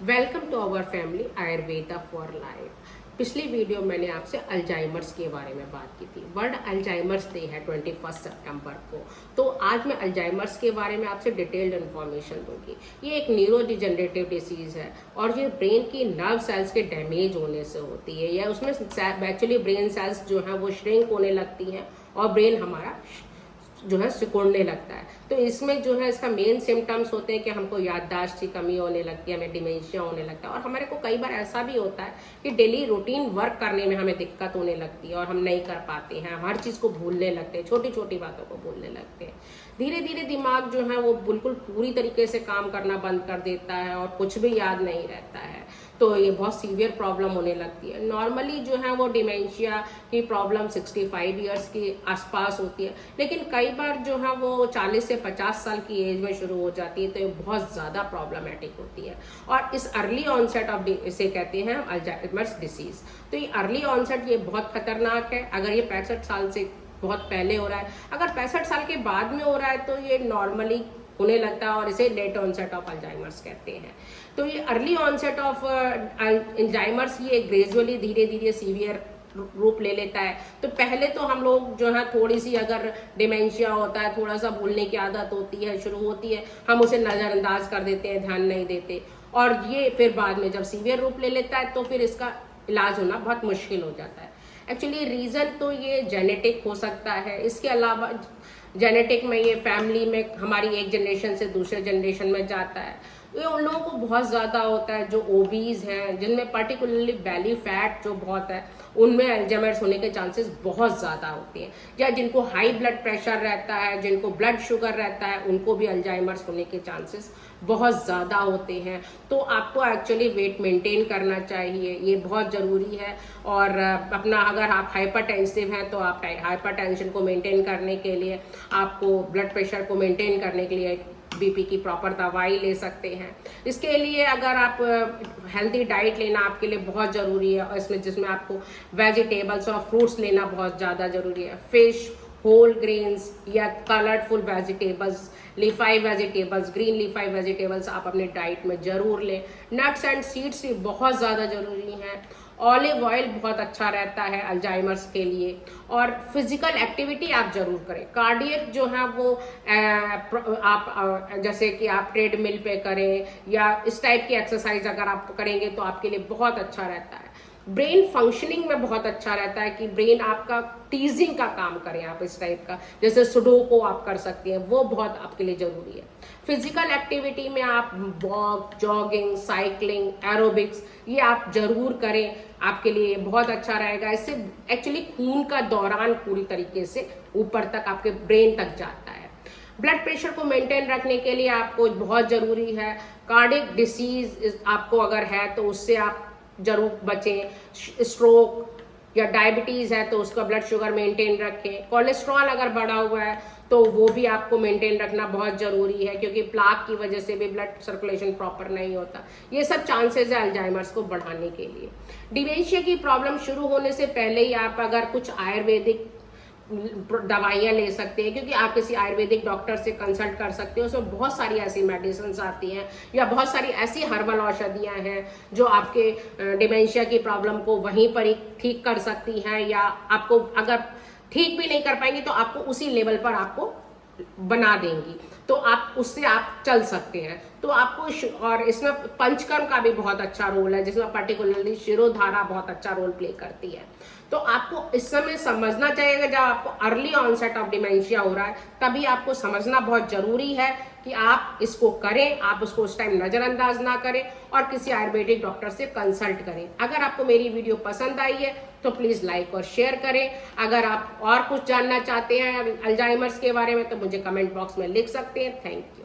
Welcome to our family Ayurveda for life. पिछली video मैंने आपसे अल्जाइमर्स के बारे में बात की थी। वर्ल्ड अल्जाइमर्स डे है 21 सितंबर को। तो आज मैं अल्जाइमर्स के बारे में आपसे डिटेल्ड इन्फॉर्मेशन दूंगी। ये एक न्यूरो डिजेनरेटिव डिसीज है और ये ब्रेन की नर्व सेल्स के डैमेज होने से होती है, या उसमें एक्चुअली ब्रेन सेल्स जो है वो श्रिंक होने लगती हैं और ब्रेन हमारा जो है सिकुड़ने लगता है। तो इसमें जो है इसका मेन सिम्टम्स होते हैं कि हमको याददाश्त की कमी होने लगती है, हमें डिमेंशिया होने लगता है, और हमारे को कई बार ऐसा भी होता है कि डेली रूटीन वर्क करने में हमें दिक्कत होने लगती है और हम नहीं कर पाते हैं, हम हर चीज़ को भूलने लगते हैं, छोटी छोटी बातों को भूलने लगते हैं। धीरे धीरे दिमाग जो है वो बिल्कुल पूरी तरीके से काम करना बंद कर देता है और कुछ भी याद नहीं रहता है। तो ये बहुत सीवियर प्रॉब्लम होने लगती है। नॉर्मली जो है वो डिमेंशिया की प्रॉब्लम 65 ईयर्स के आसपास होती है, लेकिन कई बार जो है वो 40 से 50 साल की एज में शुरू हो जाती है, तो ये बहुत ज़्यादा प्रॉब्लमेटिक होती है। और इस अर्ली ऑनसेट ऑफ इसे कहते हैं अल्जाइमर्स डिसीज। तो ये अर्ली ऑनसेट ये बहुत खतरनाक है। अगर ये 65 साल से बहुत पहले हो रहा है, अगर 65 साल के बाद में हो रहा है तो ये नॉर्मली होने लगता है और इसे लेट ऑनसेट ऑफ अल्जाइमर्स कहते हैं। तो ये अर्ली ऑनसेट ऑफ अल्जाइमर्स ये ग्रेजुअली धीरे धीरे सीवियर रूप ले लेता है। तो पहले तो हम लोग जो है थोड़ी सी अगर डिमेंशिया होता है, थोड़ा सा भूलने की आदत होती है, शुरू होती है, हम उसे नज़रअंदाज कर देते हैं, ध्यान नहीं देते, और ये फिर बाद में जब सीवियर रूप ले लेता है तो फिर इसका इलाज होना बहुत मुश्किल हो जाता है। एक्चुअली रीज़न तो ये जेनेटिक हो सकता है। इसके अलावा जेनेटिक में ये फैमिली में हमारी एक जनरेशन से दूसरे जनरेशन में जाता है। ये उन लोगों को बहुत ज़्यादा होता है जो ओबीज हैं, जिनमें पर्टिकुलरली बैली फैट जो बहुत है, उनमें अल्जाइमर्स होने के चांसेस बहुत ज़्यादा होते हैं। या जिनको हाई ब्लड प्रेशर रहता है, जिनको ब्लड शुगर रहता है, उनको भी अल्जाइमर्स होने के चांसेस बहुत ज़्यादा होते हैं। तो आपको एक्चुअली वेट मेंटेन करना चाहिए, ये बहुत ज़रूरी है। और अपना अगर आप हाइपरटेंसिव हैं तो आप हाइपरटेंशन को मेंटेन करने के लिए, आपको ब्लड प्रेशर को मेंटेन करने के लिए बीपी की प्रॉपर दवाई ले सकते हैं। इसके लिए अगर आप हेल्दी डाइट लेना आपके लिए बहुत ज़रूरी है, और इसमें जिसमें आपको वेजिटेबल्स और फ्रूट्स लेना बहुत ज़्यादा ज़रूरी है। फिश, होल ग्रेन्स या colourful vegetables, leafy vegetables, green leafy vegetables आप अपने डाइट में ज़रूर लें। नट्स एंड सीड्स भी बहुत ज़्यादा ज़रूरी हैं। ऑलिव ऑयल बहुत अच्छा रहता है अल्जाइमर्स के लिए। और फिजिकल एक्टिविटी आप जरूर करें। कार्डियक जो है वो आप जैसे कि आप ट्रेडमिल पे करें या इस टाइप की एक्सरसाइज अगर आप करेंगे तो आपके लिए बहुत अच्छा रहता है। ब्रेन फंक्शनिंग में बहुत अच्छा रहता है कि ब्रेन आपका टीजिंग का काम करें, आप इस टाइप का, जैसे सुडोको आप कर सकते हैं, वो बहुत आपके लिए जरूरी है। फिजिकल एक्टिविटी में आप वॉक, जॉगिंग, साइकिलिंग, एरोबिक्स ये आप जरूर करें, आपके लिए बहुत अच्छा रहेगा। इससे एक्चुअली खून का दौरान पूरी तरीके से ऊपर तक आपके ब्रेन तक जाता है। ब्लड प्रेशर को मेंटेन रखने के लिए आपको बहुत ज़रूरी है। कार्डियक डिसीज आपको अगर है तो उससे आप जरूर बचें। स्ट्रोक या डायबिटीज़ है तो उसका ब्लड शुगर मेंटेन रखें। कोलेस्ट्रॉल अगर बढ़ा हुआ है तो वो भी आपको मेंटेन रखना बहुत ज़रूरी है, क्योंकि प्लाक की वजह से भी ब्लड सर्कुलेशन प्रॉपर नहीं होता। ये सब चांसेस है अल्जाइमर्स को बढ़ाने के लिए। डिमेंशिया की प्रॉब्लम शुरू होने से पहले ही आप अगर कुछ आयुर्वेदिक दवाइयाँ ले सकते हैं, क्योंकि आप किसी आयुर्वेदिक डॉक्टर से कंसल्ट कर सकते हो। उसमें बहुत सारी ऐसी मेडिसिन आती हैं या बहुत सारी ऐसी हर्बल औषधियाँ हैं जो आपके डिमेंशिया की प्रॉब्लम को वहीं पर ही ठीक कर सकती हैं, या आपको अगर ठीक भी नहीं कर पाएंगी तो आपको उसी लेवल पर आपको बना देंगी, तो आप उससे आप चल सकते हैं। तो आपको और इसमें पंचकर्म का भी बहुत अच्छा रोल है, जिसमें पर्टिकुलरली शिरोधारा बहुत अच्छा रोल प्ले करती है। तो आपको इस समय समझना चाहिए, जब आपको अर्ली ऑनसेट ऑफ डिमेंशिया हो रहा है तभी आपको समझना बहुत जरूरी है कि आप इसको करें, आप उसको उस टाइम नज़रअंदाज ना करें और किसी आयुर्वेदिक डॉक्टर से कंसल्ट करें। अगर आपको मेरी वीडियो पसंद आई है तो प्लीज़ लाइक और शेयर करें। अगर आप और कुछ जानना चाहते हैं अल्जाइमर्स के बारे में तो मुझे कमेंट बॉक्स में लिख सकते हैं। Thank you.